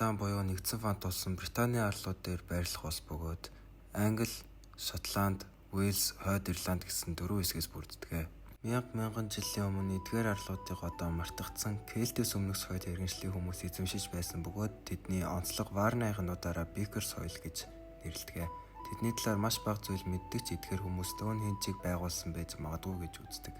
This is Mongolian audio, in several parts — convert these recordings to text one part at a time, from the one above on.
Британи буюу нэгдсэн фант улсын Британий арлууд дээр байрлах улс бөгөөд Англи, Шотланд, Уэльс, Хойд Ирланд гэсэн 4 хэсгээс бүрддэг. Мянган жилийн өмнө эдгээр арлуудыг одоо мартагдсан Кельтээс өмнөх соёл иргэншлийн хүмүүс эзэмшиж байсан бөгөөд тэдний онцлог Варны айхнуудаараа Бикер соёл гэж нэрлэдэг. Тэдний талаар маш бага зүйл мэддэг ч эдгээр хүмүүс Стоунхенжийг байгуулсан байж магадгүй гэж үздэг.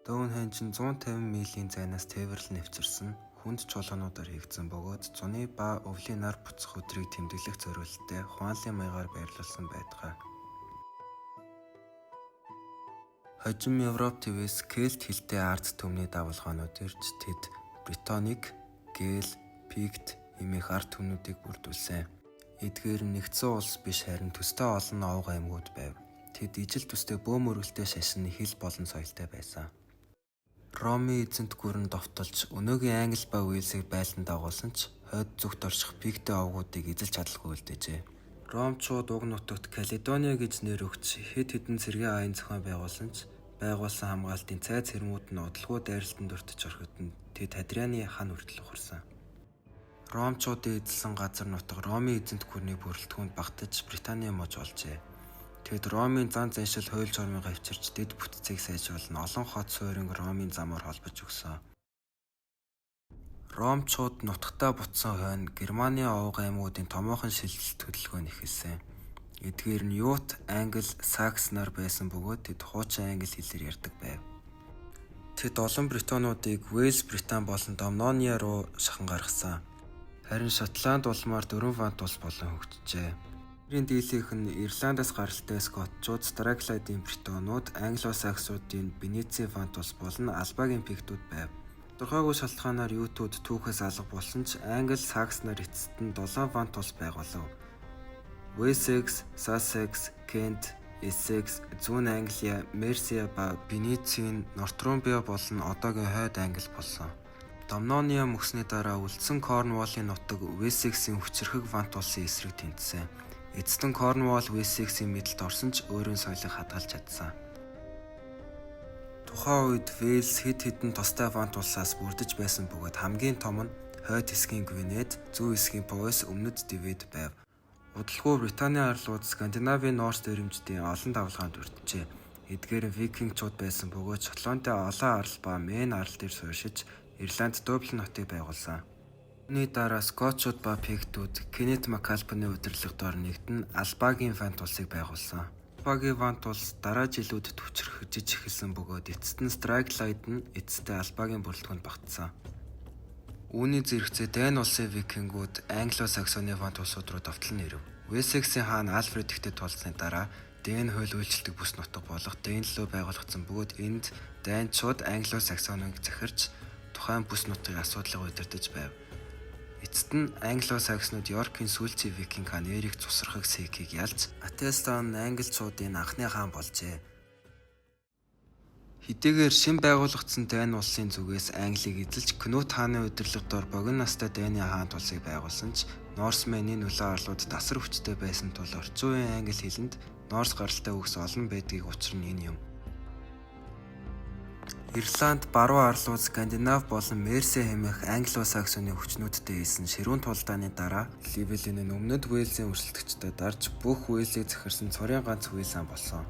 Стоунхенж нь 150 милийн зайнаас тээвэрлэн нэвчирсэн хүнд чуулгануудаар хийгдсэн бөгөөд зуны ба өвлийн нар буцах өдрийг тэмдэглэх зорилттой хуанлын маягаар байрлуулсан байдаг. Хожим Европ твээс Кельт хэлтэй ард түмний дагуулгаанууд ирж тэд Бритоник, Гэл, Пикт хэмээх ард түмнүүдийг бүрдүүлсэн. Эдгээр нэгдсэн улс биш харин төстэй олон овг аймагуд байв. Тэд ижил төстэй бөөм өргөлтэй шашин хил болон соёлтой байсан. Ромын эзэнт гүрэн довтолж өнөөгийн Англи ба Уэльсийг байлдан дагуулсан ч хойд зүгт орших Пиктийн овгуудыг эзэлж чадалгүй үлдээжээ. Ромчууд уг нутагт Каледониа гэж нэр өгч хэд хэдэн цэргийн аян зохион байгуулсан хамгаалтын цайз хэрмүүд нь удалгүй дайралтанд өртөж орхиод тэд Хадрианы хан хүртэл ухарсан. Ромчуудын эзэлсэн газар нутаг Ромын эзэнт гүрний бүрэлдэхүүнд багтаж Британий муж олжээ. Тэд Ромын зан заншил хууль журмыг авчирч дэд бүтцийг сайжруулан олон хот суурин Ромын замаар холбож өгсөн. Ромчууд нутагтаа бутсан хойно Германы овг аймагуудын томоохон шилжилт хөдөлгөөн эхэлсэн. Эдгээр нь Ют, Англи, Сакс нар байсан бөгөөд тэд хуучин англи хэлээр ярьдаг байв. Тэд олон британуудыг Уэльс, Британи болон Домнония руу шахан гаргасан. Харин Шотланд улмаар 4 фант улс болон хөгжижээ. Тэрийн дийлэнх нь Ирландаас гаралтай Скотчууд, Страклайдын Бретонууд, Англо-Саксуудын Венецийн фант улс болон Албагийн Пиктүүд байв. Тодорхойгүй шалтгаанаар Ютууд түүхээс алга болсон ч Англи, Сакс нар эцэст нь 7 фант улс байгуулав. Уэссекс, Сассекс, Кент, Эссекс, Зүүн Англия, Мерсия ба Венецийн Нортумбрия болон одоогийн Хойд Англи болсон. Домнония мөксний дараа үлдсэн Корнуоллын нутаг Уэссексийн хүчирхэг фант улсын эсрэг тэнцсэн. Эцэст нь Корнуолл Уэссексийн мэдэлд орсон ч өөрийн соёлыг хадгалж чадсан. Тухайн үед Вэлс хэд хэдэн тустай фант улсаас бүрдэж байсан бөгөөд хамгийн том нь хойд хэсгийн Гвинед, зүүн хэсгийн Повес, өмнөд Дивид байв. Удалгүй Британий арлууд Скандинавийн Норс дэрэмждийн олон давлгаанд өртжээ. Эдгээр викингчууд байсан бөгөөд Шотландын олон арал ба Мэн арал дээр суурьшиж Ирланд Дублин хотыг байгуулсан. Үүний дараа Скотчууд ба Пиктүүд Кеннет Макалпины удирдлага доор нэгдэн Албагийн фант улсыг байгуулсан. Албагийн фант улс дараа жилүүдэд хүчрхэж эхэлсэн бөгөөд эцэст нь Страклайд нь эцэстээ Албагийн бүрэлдэхүүнд багтсан. Үүний зэрэгцээ Дани улсын викингүүд Англо-Саксоны фант улсууд руу довтлон ирэв. Уэссексийн хаан Альфред ихтэй тулсны дараа Дани хууль үйлчилдэг бүс нутаг болох Данилуу байгуулагдсан бөгөөд энд Даничууд Англо-Саксоныг захирч тухайн бүс нутгийн асуудлыг удирдах байв. Эцэст нь Англо-Сакснууд Йоркийн сүүлчийн викинг хаан Эрик цусрахыг Секийг ялж Ателстан англичуудын анхны хаан болжээ. Хэдийгээр шин байгуулагдсан Дани улсын зүгээс Англиг эзэлж Кнут хааны удирдлага доор богино настай Дани хаант улсыг байгуулсан ч Норсменийн нөлөө арлууд тасар хүчтэй байсан тул орчин үеийн англи хэлэнд Норс гаралтай үгс олон байдгийг учир нь энэ юм. Ирланд баруун арлууд Скандинав болон Мерсе хэмээх Англо-Саксоны хүчнүүдтэй хэлсэн ширүүн тулдааны дараа Ливелин нь өмнөд Уэльсийн өрсөлдөгчдөд дарж бүх Уэльсийг захирсан цорын ганц Уэльс хаан болсон.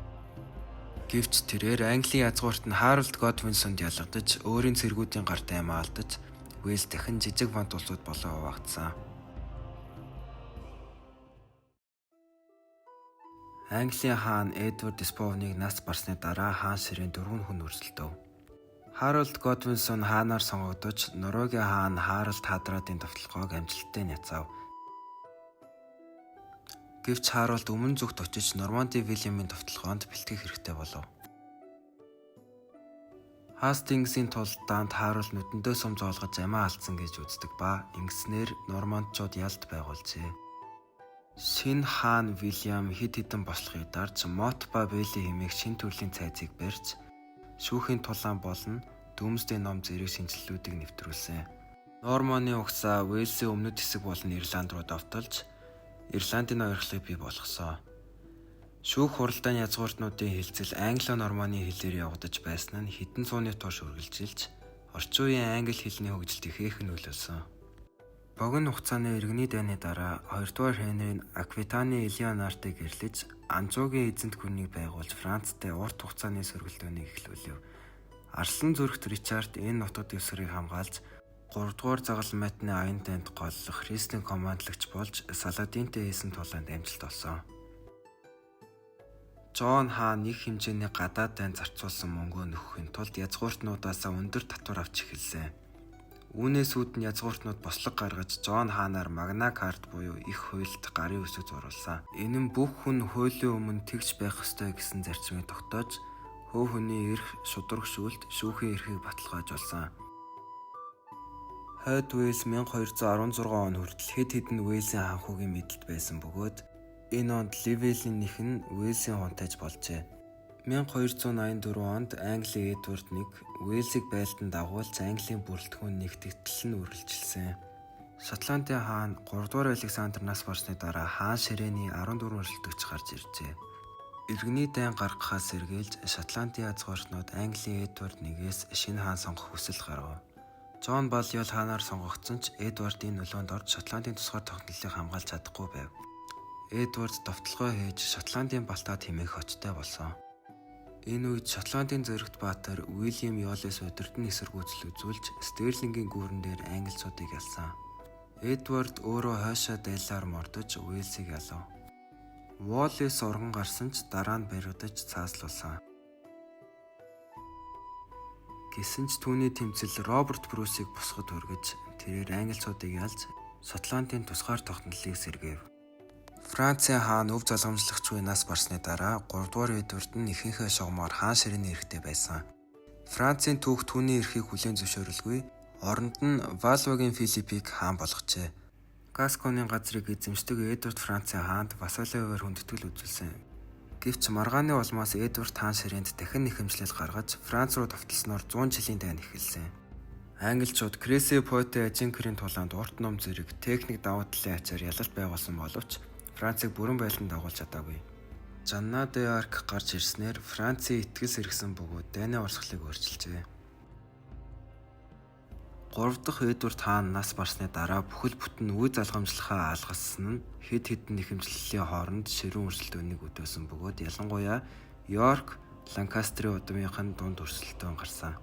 Гэвч тэрээр Английн язгуурт нь Харалд Годвинсонд ялгадаж өөрийн цэргүүдийн гарт аймаа алдаж Уэльс дахин жижиг фант улсууд болон хуваагдсан. Английн хаан Эдвард Сповныг нас барсны дараа хаан ширээн 4 хүн өрсөлдөв. Харалд Годвинсон хаанаар сонгогдож Норвегийн хаан Харалд Хадраадын давталгааг амжилттай няцаав. Гэвч Харалд өмнө зүгт очиж Норманди Вильямын давталгаанд бэлтгэх хэрэгтэй болов. Хастингсийн тулдаанд Харалд нүдэндээ сум зоолгож амиа алдсан гэж үздэг ба ингэснээр Нормандчууд ялд байгуулжээ. Шинэ хаан Вильям хэд хэдэн бослогыг дарж Мот ба Бэли хэмээх шинэ төрлийн цайзыг барьж шүүхийн тулаан болон Дүмсдэй ном зэрэг шинжилэлүүдийг нэвтрүүлсэн. Норманы угсаа Уэльсийн өмнөд хэсэг болон Ирланд руу довтолж Ирландын ойролцоог бий болгосон. Шүүх хуралдааны язгууртнуудын хэлцэл Англо-Норманы хэлээр явагдаж байсан нь хэдэн цууны турш үргэлжилж орчин үеийн англи хэлний хөгжилд ихээхэн нөлөөлсөн. Богино хугацааны иргэний дайны дараа 2-р Хенри нь Аквитаны Элеонартыг гэрлэж Анжуугийн эзэнт гүрнийг байгуулж Францтай урт хугацааны сөргөлдөөнийг эхлүүлв. Арслан зүрхт Ричард энэ нутаг дэвсгэрийг хамгаалж 3-р Загалмайтны аян дайнд голлох Христийн командлагч болж Саладинтэй хийсэн тулаанд амжилт олсон. Жон хаан нэг хэмжээний гадаад дайнд зарцуулсан мөнгөө нөхөхийн тулд язгууртнуудаасаа өндөр татвар авч эхэлсэн. Үүнээс үүд нь язгууртнууд бослог гаргаж Жон хаанаар Магна Карт буюу их хуульд гарын үсэг зурулсан. Энэ нь бүх хүн хуулийн өмнө тэгж байх ёстой гэсэн зарчмыг тогтоож хөө хүний эрх шударгшүүлт шүүхийн эрхийг баталгаажуулсан. Хойд Уэльс 1216 он хүртэл хэд хэдэн Уэльсийн ханхугийн мэдэлд байсан бөгөөд энэ онд Ливелийн нэх нь Уэльсийн хунтайж болжээ. 1284 онд Англи Эдвард I Уэльсийг байлдан дагуулж Английн бүрэлдэхүүн нэгтгэгдэл нь үргэлжилсэн. Шотландын хаан 3-р Александр нас барсны дараа хаан ширээний 14 өрсөлдөгч гарч иржээ. Иргэний дайн гаргахаас сэргийлж Шотландын язгууртнууд Английн Эдвард I-гээс шинэ хаан сонгох хүсэл гаргав. Жон Баллиол хаанаар сонгогдсон ч Эдвардын нөлөөнд орж Шотландын тусгаар тогтнолыг хамгаалж чадахгүй байв. Эдвард довтлогоо хийж Шотландын Балтаа тэмээх очтой болсон. Энэ үед Шотландын зөрөгт баатар Уильям Йолес удирдан эсэргүүцэл үзүүлж Стерлингийн гүүрэн дээр англичуудыг ялсан. Эдвард өөрөө хойшоо дайлаар мордож Уэльсийг ялав. Уоллес урган гарсан ч дараа нь баригдаж цааслуулсан. Гэсэн ч түүний тэмцэл Роберт Брюсийг босгод хүргэж тэрээр англичуудыг ялж Шотландын тусгаар тогтнолыг сэргээв. Францын хаан өв залгамжлагчгүй нас барсны дараа 3-р Эдвард нь ихэнхээ шугамаар хаан ширээний эрхтэй байсан. Францын түүх түүний эрхийг хүлээн зөвшөөрөлгүй, оронд нь Валвагийн Филиппийг хаан болгожээ. Гасконы газрыг эзэмшдэг Эдвард Францын хаанд вассалын хуваар хүндэтгэл үзүүлсэн. Гэвч маргааны улмаас Эдвард хаан ширээнд дахин нэхэмжлэл гаргаж Франц руу давталсноор 100 жилийн дайн эхэлсэн. Англичууд Кресси Пойте Ажинкерийн тулаанд урт ном зэрэг техник давуу талын ачаар ялалт байгуулсан боловч Францыг бүрэн байлдан дагуулж чадаагүй. Жанна де Арк гарч ирснээр Францын итгэл сэргсэн бөгөөд дайны урсгалыг өөрчилжээ. 3 дахь Эдвард хаан нас барсны дараа бүхэл бүтэн үе залгамжлахаа алгасан нь хэд хэдэн нэхэмжлэлийн хооронд ширүүн өрсөлдөөнийг өдөөсөн бөгөөд ялангуяа Йорк, Ланкастрийн удмынхын дунд өрсөлдөөн гарсан.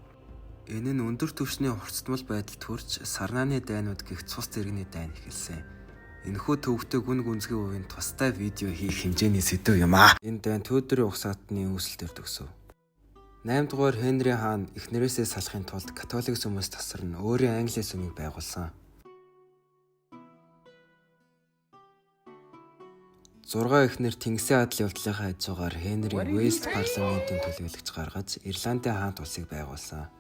Энэ нь өндөр түвшний хурцтмал байдалд хүрч Сарнааны дайнууд гэх цус зэрэгний дайн эхэлсэн. Энэхүү төвөгтэй гүн гүнзгий үеийн тустай видео хийх хэмжээний сэдв юм аа. Энэ дайн төөдрийн угсаатны үүсэлтээр төгсөв. 8 дугаар Хенри хаан эхнэрээсээ салахын тулд католик сүмээс тасарна өөрийн Англи сүмийг байгуулсан. 6 эхнэр Тэнгисийн адлын явдлынхаа хажуугаар Хенри Уэст парламентын төлөөлөгч гаргаж Ирландын хаант улсыг байгуулсан.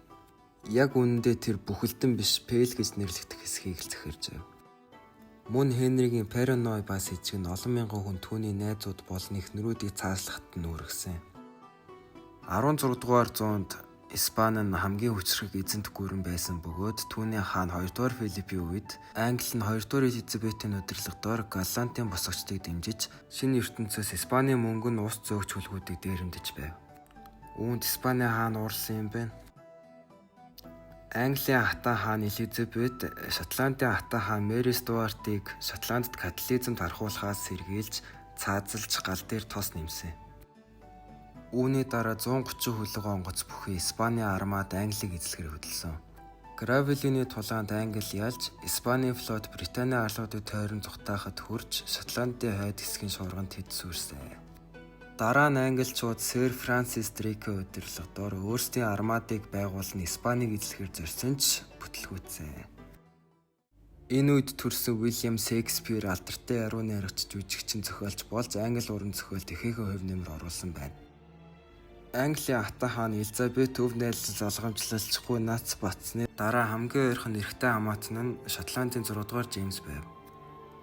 Яг үүндээ тэр бүхэлдэн биш Пэл гэж нэрлэгдэх хэсгийг л захиржээ. Мөн Хенригийн параной бас эжиг нь олон мянган хүн түүний найзууд болон эхнэрүүдийг цааслахад нь үүргэсэн. 16 дугаар зуунд Испани нь хамгийн хүчрэг эзэнт гүрэн байсан бөгөөд түүний хаан 2 дугаар Филиппийн үед Англи нь 2 дугаар Элизабетийн удирдлагадор Галлантын босгочдыг дэмжиж шинэ ертөнцөөс Испани мөнгө нь ус зөөгч хөлгүүдийг дээрэмдэж байв. Үүнд Испани хаан уурсан юм байна. Английн хатан хаан Элизабет Шотландын хатан хаан Мэри Стюартыг Шотландд католизмд харахуулахаас сэргийлж цаазалж гал дээр тос нэмсэн. Үүний дараа 130 хөлөг онгоц бүхий Испани армад Англиг эзлэхээр хөдөлсөн. Гравелины тулаанд Англи ялж Испани флот Британий арлуудыг тойрон зүхтаахад хүрч Шотландын хойд хэсгийн шуурганд хэд сүрсэн. Дараа нь англичууд Сэр Франсис Дрейкийн удирдлагадор өөрсдийн армадыг байгуулан Испаниг эзлэхээр зорьсон ч бүтлгүүцсэн. Энэ үед төрсэн Уильям Шекспир алдартай яруу найрагч жүжигчин зохиолч болж англи уран зохиолд ихээхэн хувь нэмэр оруулсан байна. Английн хатан хаан Элизабет өв найзлал залгамжлалцгүй нац батсны дараа хамгийн ойрхон эрэгтэй хамаатан нь Шотландын 6 дугаар Джеймс байв.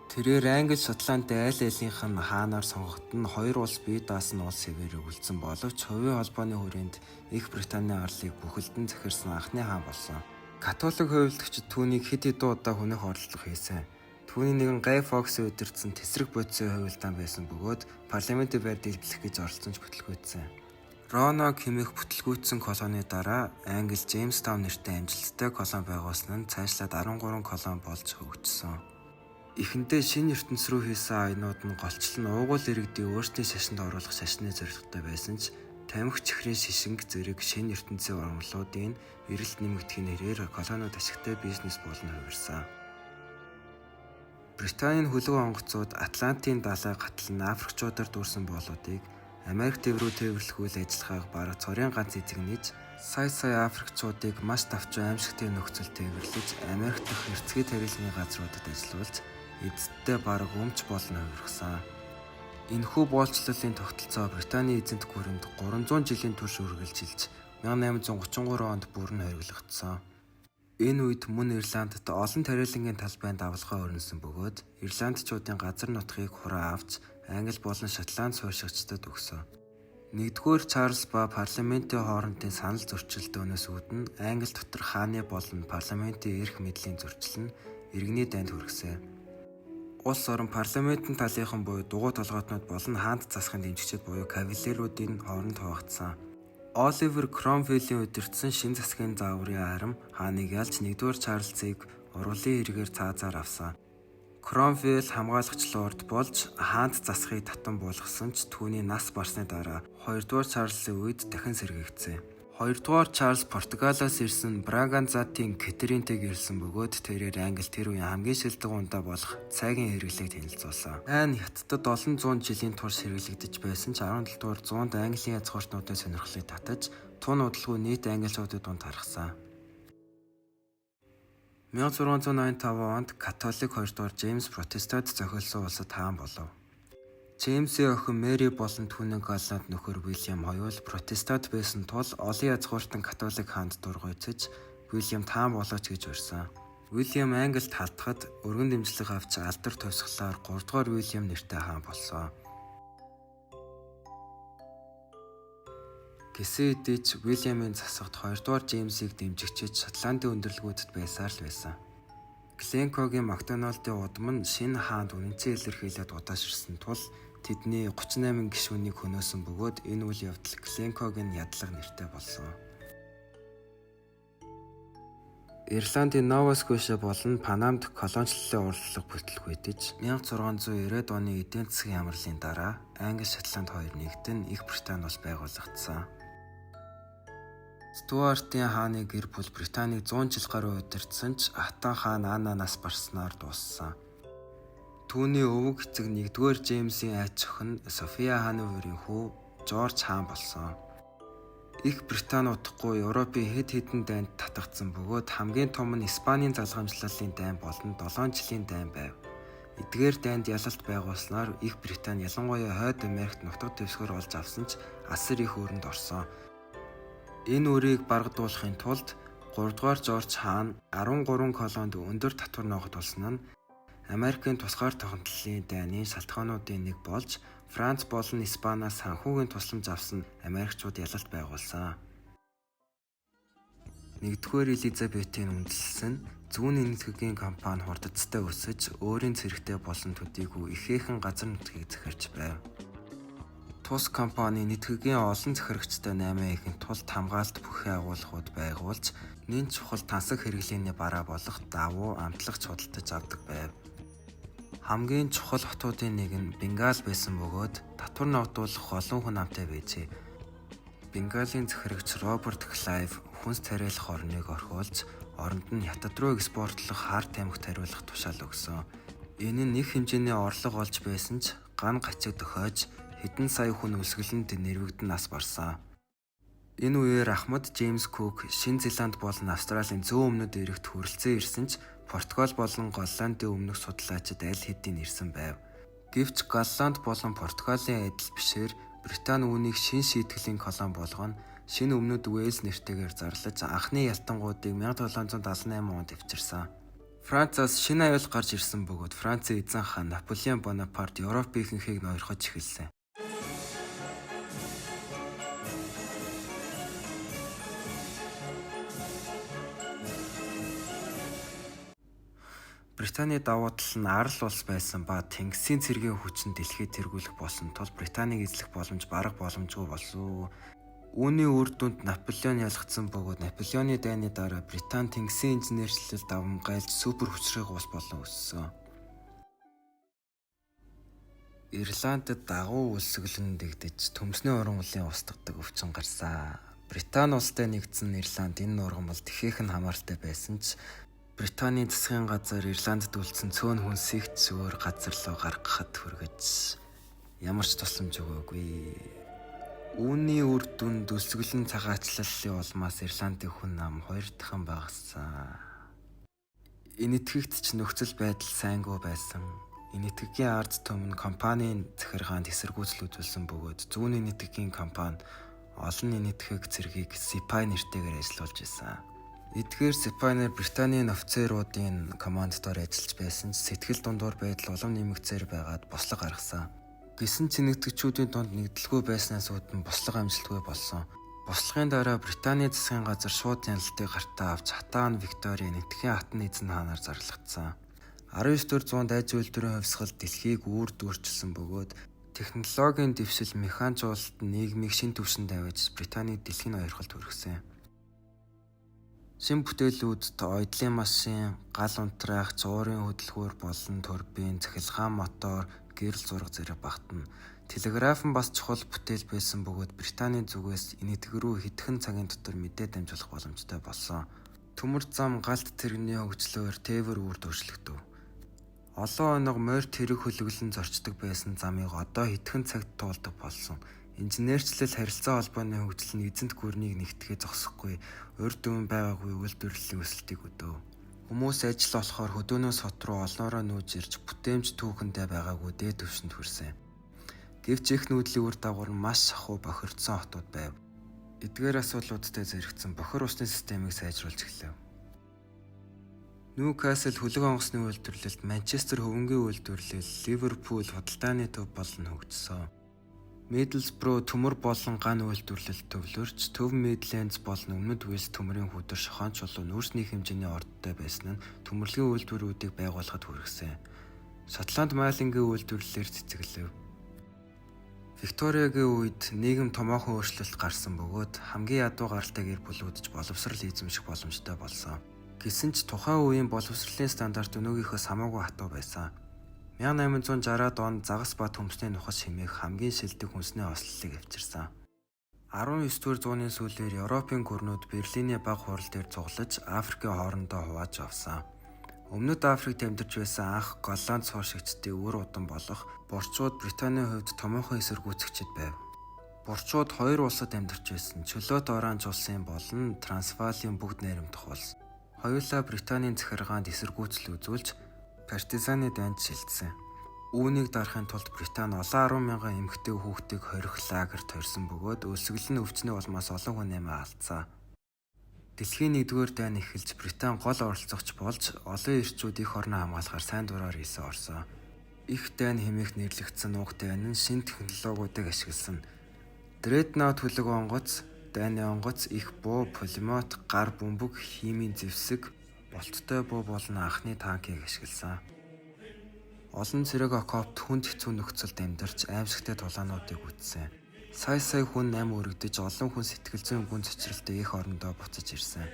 Тэрээр Англи Шотланд айл айлынх нь хаанаар сонгогдсон хоёр улс бие даасан улс хэвээр өгүүлсэн боловч хувийн холбооны хүрээнд Их Британий арлыг бүхэлдэн захирсан анхны хаан болсон. Католик хувилдагчид түүнийг хэд хэдэн удаа хүнэх оролдлого хийсэн. Түүний нэгэн Гай Фоксын удирдсан тесрэг бодисын хувилдаан байсан бөгөөд парламентын байр дэлбэлэх гэж оролцсон ч бүтлгүүцсэн. Роноог хэмээх бүтлгүүтсэн колоны дараа Англи Джеймстаун нэртэй амжилттай колон байгуулсан нь цаашлаад 13 колон болж хөгжсөн. Эхэндээ шинэ ертөнц рүү хийсэн аянууд нь голчлон уугуул иргэдийн өөрсдийн шашинд оруулах шашны зорилготой байсан ч тамхи чихрийн шишинг зэрэг шинэ ертөнцийн ургамлуудын эрэлт нэмэгдэхин нэрээр колонууд ашигтай бизнес болон хувирсан. Британийн хөлөг онгоцууд Атлантын далай гатлан Африкчуудаар дүүрсэн болоодыг Америкт рүү тээвэрлэх үйл ажиллагааг бараг цорын ганц эзэг нээж сая Африкчуудыг маш давчуу аимшигтэй нөхцөл тээвэрлэж Америк дахь эрцгий тарилгын газруудад ажиллуулж эцэстээ бараг өмч болон хувирсан. Энэхүү боолчлолын тогтолцоо Британий эзэнт гүрэнд 300 жилийн турш үргэлжилж 1833 онд бүрэн хориглогдсон. Энэ үед мөн Ирландд олон тарилангийн талбайд давалгаа өрнөсөн бөгөөд Ирландчуудын газар нутгийг хураа авч Англи болон Шотланд суурьшигчдад өгсөн. Нэгдүгээр Чарльз ба парламентын хоорондын санал зөрчилдөөнөөс үүдэн Англи дотор хааны болон парламентын эрх мэдлийн зөрчил нь иргэний дайнд хүргэсэн. Улс орон парламентын талынхан буюу дугуй толгойтнууд болон хаант засахын дэмжигчид буюу кавалеруудын хооронд хуваагдсан. Оливер Кромвелийн удирдсан шин засгийн зааврын арим хааныг ялж 1-р Чарльзыг ургуулын хэрэгээр цаазаар авсан. Кромвел хамгаалагч лорд болж хаант засахыг татан буулгасан ч түүний нас барсны дараа 2-р Чарльзын үед дахин сэргээгдсэн. 2-р Чарльз Португалаас ирсэн Браганзатын Кэтринтэйг ирсэн бөгөөд тэрээр Англид тэр үеийн хамгийн шилдэг ундаа болох цайгийн хэрэглээг танилцуулсан. Айн хятадд олон зуун жилийн турш хэрэглэгдэж байсан ч 17-р зуунд Английн язгууртнуудын сонирхлыг татаж тун удалгүй нийт англичуудын дунд харгасан. 1685 онд католик 2-р Джеймс протестант зохиолсон улсад хаан болов. Джеймсийн охин Мэри болон түүний Голланд нөхөр Уильям хоёул протестант байсан тул олон язгууртан католик хаанд дургуйцаж Уильямд хаан болооч гэж урьсан. Уильям Англид халтахад өргөн дэмжлэг авч алдар тусгалаар 3-р Уильям нэртэй хаан болсон. Гэсэн хэдий ч Уильямын засагт 2-р Джеймсийг дэмжигчид Шотландын өндөрлгүүдэд байсаар л байсан. Гленкогийн Макдоналдын удам нь шинэ хаанд үнэнцэн илэрхийлээд удаашрсан тул тэдний 38 гишүүнийг хөнөөсөн бөгөөд энэ үйл явдал Гленкогийн ядлага нэртэй болсон. Ирландын Нова Скошиа болон Панамд колоничлолын урлаг бүтлгүүтэж 1690-ад оны эдийн засгийн ямарлын дараа Англи Шотланд хоёр нэгдэн Их Британи улс байгуулагдсан. Стюартын хааны гэр бүл Британиг 100 жил гаруй удирдсан ч Атан хаан Анна нас барснаар дууссан. Түүний өвөг эцэг 1-р Джеймсийн айч охин София хааны хоёрын хүү Жорж хаан болсон. Их Британи удахгүй Европын хэд хэдэн дайнд татагдсан бөгөөд хамгийн том нь Испанийн залгамжлалын дайн болон 7 жилийн дайн байв. Эдгээр дайнд ялалт байгуулснаар Их Британи ялангуяа Хойд Америкт нутаг дэвсгэр олж авсан ч асар их өрөнд орсон. Энэ үрийг баргадуулахын тулд 3-р Жорж хаан 13 колонд өндөр татвар ногдуулсан нь Америкийн тусгаар тогтнолын дайны шалтгаануудын нэг болж Франц болон Испаниас санхүүгийн тусламж авсан Америкчууд ялалт байгуулсан. 1-р Элизабетийн үндэслэл нь зүүнний нэгтгэхийн компани хурдцтай өсөж өөрийн цэрэгтэй болсон төдийгүй ихээхэн газар нутгийг захирч байв. Тус компани нэгтгэхийн олон захирагчтай 8 ихэнд тулд хамгаалалт бүхий агуулгууд байгуулж нэн чухал тансаг хэрэглээний бараа болох давуу амтлагч худалдаж авдаг байв. Хамгийн чухал хотуудын нэг нь Бенгал байсан бөгөөд татвар ногдуулах олон хүн амтай байжээ. Бенгалийн захирагч Роберт Клайв хүнс тариалах орныг орхиулж оронд нь хятад руу экспортлох хар тамхи тариулах тушаал өгсөн. Энэ нь их хэмжээний орлого олж байсан ч ган гачиг дохиож хэдэн сая хүн үлсгэлэнд нэрвэгдэн нас барсан. Энэ үеэр Ахмад Джеймс Кук Шинэ Зеланд болон Австралийн зүүн өмнөд эрэгт хүрэлцэн ирсэн ч Португал болон Голландын өмнөх судлаачид аль хэдийн ирсэн байв. Гэвч Голланд болон Португалийн адил бишээр Британи үүнийг шин шийтгэлийн колони болгоно шинэ өмнөд Уэльс нэртэйгээр зарлаж анхны ялтангуудыг 1778 онд авчирсан. Францаас шинэ аюул гарч ирсэн бөгөөд Францын эзэн хаан Наполеон Бонапарт Европын ихэнхийг ноёрхож эхэлсэн. Британий давуу тал нь арал улс байсан ба Тэнгисийн цэргийн хүчин дэлхийд тэргүүлэх болсон тул Британиг эзлэх боломж бараг боломжгүй болов. Үүний үр дүнд Наполеон ялагдсан бөгөөд Наполеоны дайны дараа Британи тэнгисийн инженерчлэл давамгайлж супер хүчрэг улс болон өссөн. Ирландд дагуу үлсгэлэн дэгдэж төмсний уран улсын устгадаг өвчин гарсан. Британи улстай нэгдсэн Ирланд энэ нурган бол тэхээхэн хамааралтай байсан ч Британий засгийн газар Ирландд үлдсэн цөөн хүнсийг зүгээр газар руу гаргахад хүргэж ямар ч тусламж өгөөгүй. Үүний үр дүнд үлсгэлэн цагаачлалын улмаас Ирландын хүн ам 2 дахин багассан. Энэтхэгт ч нөхцөл байдал сайнгүй байсан. Энэтхэгийн ард түмэн компанийн захиргаанд эсэргүүцэл үзүүлсэн бөгөөд зүүнний энэтхэгийн компани олон энэтхэг цэргийг Сипай нэртэйгээр ажиллуулж байсан. Эдгээр Сипайнер Британийн офицеруудын команддоор ажиллаж байсан ч сэтгэл дундуур байдал улам нэмэгцээр байгаад бослог гаргасан. Гэсэн ч энэтхэгчүүдийн дунд нэгдэлгүй байснаас үүдэн бослого амжилтгүй болсон. Бослогын дараа Британий засгийн газар шууд яналтыг гартаа авч Хатаан Виктория энэтхэгийн хатан эзэн хаанаар зарлагдсан. 19-р зуунд аж үйлдвэрийн хувьсгал дэлхийг өөрчилсөн бөгөөд технологийн дэвшил механизуулалт нийгмийг шин түвшинд авч Британийг дэлхийн хоёрхолд хүргэсэн. Шин бүтээлүүд ойдлын машин, гал унтраах, зуурын хөдөлгүүр болон турбин, цахилгаан мотор, гэрэл зураг зэрэг багтана. Телеграф нь бас чухал бүтээл байсан бөгөөд Британий зүгээс энэтхэг рүү хэдхэн цагийн дотор мэдээ дамжуулах боломжтой болсон. Төмөр зам галт тэрэгний хөгжлөөр тээвэр үүрд өөрчлөгдөв. Олон оног морь тэрэг хөлөглөн зорчдог байсан замыг одоо хэдхэн цагт туулдаг болсон. Инженерчлэл харилцаа холбооны хөгжил нь эзэнт гүрнийг нэгтгэхээ зогсохгүй, урьд өмнө байгаагүй үйлдвэрлэлийн өсөлтийг өдөөв. Хүмүүс ажил болохоор хөдөөнөөс хот руу олноороо нүүж ирж бүтээмж түүхэндээ байгаагүй дээд түвшинд хүрсэн. Гэвч их нүүдлийн үр дагавар нь маш шахуу бохирдсон хотууд байв. Эдгээр асуудлуудтай зэрэгцэн бохир усны системийг сайжруулж эхлэв. Ньюкасл хөлөг онгоцны үйлдвэрлэлд, Манчестер хөвөнгийн үйлдвэрлэл, Ливерпул худалдааны төв болон хөгжсөн. Мидлсбро төмөр болон ган үйлдвэрлэлд төвлөрч, Төв Мидлендс болон Өмнөд Уэльс төмөрийн хөдөр шохоон чулуу нүүрсний хэмжээний ордтой байсан нь төмөрлөгийн үйлдвэрүүдийг байгуулахад хүргэсэн. Шотланд майлингийн үйлдвэрлэлээр цэцэглэв. Викториягийн үед нийгэм томоохон өөрчлөлт гарсан бөгөөд хамгийн ядуу гаралтай гэр бүлүүд ч боловсрал эзэмших боломжтой болсон. Гэсэн ч тухайн үеийн боловсролын стандарт өнөөгийнхөөс хамаагүй хатуу байсан. 1860-аад онд загас ба төмсний нухас хэмээх хамгийн шилдэг хүнсний ослолыг авчирсан. 19-р зууны сүүлээр Европын гүрнүүд Берлиний баг хурал дээр цуглаж Африкийн хоорондоо хувааж авсан. Өмнөд Африкт амьдарч байсан анх Голланд сууршигчдын үр удам болох бурчууд Британийн хувьд томоохон эсэргүүцэгчид байв. Бурчууд хоёр улсад амьдарч байсан Чөлөөт Оранж улсын болон Трансваалийн бүгд найрамдах улс. Хоёулаа Британийн захиргаанд эсэргүүцэл үзүүлж партизаны дайнд шилжсэн. Үүнийг дарахын тулд Британи олон 10,000 эмэгтэй хүүхдийг хорих лагерт хорьсон бөгөөд өлсгөл нь өвчний улмаас олон хүн амиа алдсан. Дэлхийн 1-р дайн эхэлж Британи гол оролцогч болж олон эрчүүд их орноо хамгаалахаар сайн дураар хийсэн орсон. Их дайн хэмээх нэрлэгдсэн уг дайн нь шинэ технологиудыг ашигласан. Дредноут хөлөг онгоц, дайны онгоц, их буу, пулемет, гар бөмбөг, химийн зэвсэг, болттой буу болон анхны танкийг ашигласан. Олон цэрэг окопт хүнд хэцүү нөхцөлд амьдарч аимшигтай тулаануудыг үтсэн. Сая хүн ам өргөдөж олон хүн сэтгэл зүйн гүн цочролтой их орондоо буцаж ирсэн.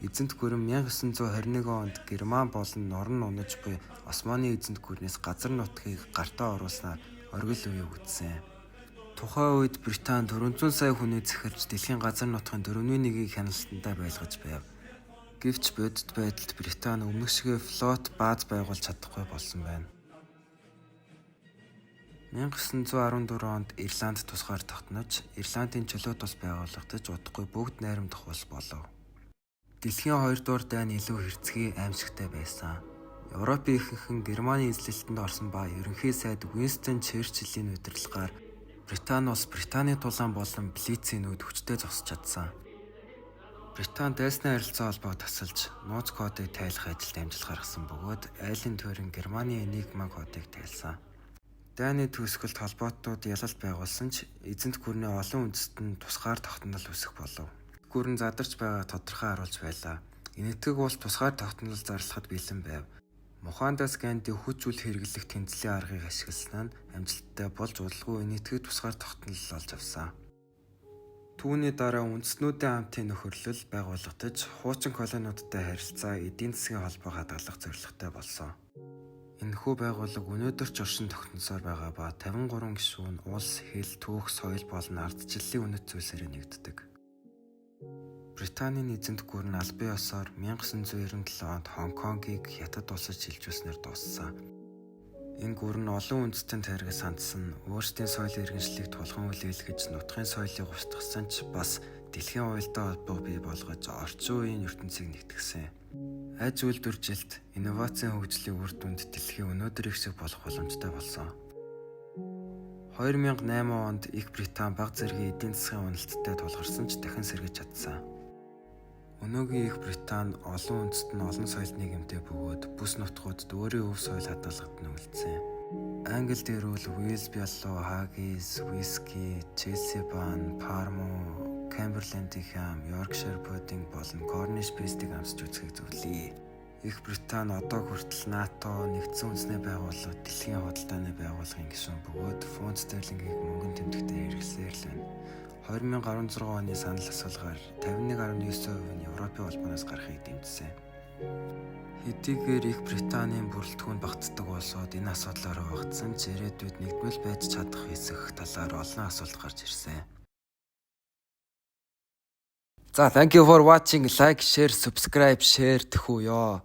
Эзэнт гүрэн 1921 онд Герман болон Норн унаж буй Османы эзэнт гүрнээс газар нутгийг гартаа оруулснаар оргил үеийг үтсэн. Тухайн үед Британи 400 сая хүний захирч дэлхийн газар нутгийн 4/1-ийг хяналтандаа байлгаж байв. Гэвч бодит байдалд Британи өмнөх шигээ флот бааз байгуулж чадахгүй болсон байна. 1914 онд Ирланд тусгаар тогтнож, Ирландын чөлөөт улс байгуулагдаж удахгүй бүгд найрамдах улс болов. Дэлхийн 2-р дайн илүү хэрцгий аимшигтай байсан. Европын ихэнх нь Германы эзлэлтэнд орсон ба ерөнхий сайд Уинстон Черчиллийн удирдлагаар Британи улс Британий тулаан болон Блицийн нүд хүчтэй зогсож чадсан. Британи дайсны харилцаа холбоог тасалж, нууц кодыг тайлах ажилд амжилт гаргасан бөгөөд айлын тойрон Германы Энигма кодыг тайлсан. Дайны төгсгөлд холбоотууд ялалт байгуулсан ч эзэнт гүрний олон үндэст нь тусгаар тогтнол үүсэх болов. Гүрэн задарч байгаа тодорхой харуулж байлаа. Энэтхэг улс тусгаар тогтнол зарлахад бэлэн байв. Мухандас Ганди хүч үл хэрэглэх тэмцлийн аргыг ашигласан нь амжилттай болж удалгүй энэтхэг тусгаар тогтнол олж авсан. Түүний дараа үндэстнүүдийн хамтын нөхөрлөл байгуулагдаж, хуучин колониудтай харилцаа эдийн засгийн холбоо хадгалах зорилготой болсон. Энэхүү байгууллага өнөөдөр ч оршин тогтносоор байгаа ба 53 гишүүн улс, хэл, түүх, соёл болон ардчиллын үнэт зүйлсээр нэгддэг. Британийн эзэнт гүрэн албан ёсоор 1997 онд Хонконгийг хятад улсад шилжүүлснээр дууссан. Энэ гүрэн олон үндэстэн таригс хандсан, өөрсдийн соёлын иргэншлийг тулхан хүлээлгэж, нутгийн соёлыг устгасан ч бас дэлхийн уялдаа холбоог бий болгож орчин үеийн ертөнцийг нэгтгэсэн. Аж үйлдвэржилт, инновацийн хөгжлийн үр дүнд дэлхийн өнөөдөр их шиг болох боломжтой болсон. 2008 онд Их Британь бага зэргийн эдийн засгийн уналттай тулгарсан ч дахин сэргэж чадсан. Өнөөгийн Их Британь олон үндэст нь олон соёл нийгэмтэй бөгөөд бүс нутгуудад өөрийн өв соёл хадгалахад нөлөөлсөн. Англид ирвэл Уэльс бяллуу, Хаггис, виски, Челси бан, Пармо, Камберлендийн хам, Йоркшир пудинг болон Корниш пестиг амсч үзэхийг зөвлөе. Их Британь одоо хүртэл НАТО, нэгдсэн үндэсний байгууллага, дэлхийн худалдааны байгууллагын гишүүн бөгөөд фунт стерлингийг мөнгөн тэмдэгтээр хэрэглэсээр л байна. 2016 оны санал асуулгаар 51.9% нь Европын холбооноос гарахыг дэмжсэн. Хэдийгээр Их Британийн бүрэлдэхүүн багтдаг улсууд энэ асуудлаараа багтсан ч ирээдүйд нэгдмэл байж чадах эсэх талаар олон асуулт гарч ирсэн. За, thank you for watching. Like, share, subscribe, share тэхүү ёо.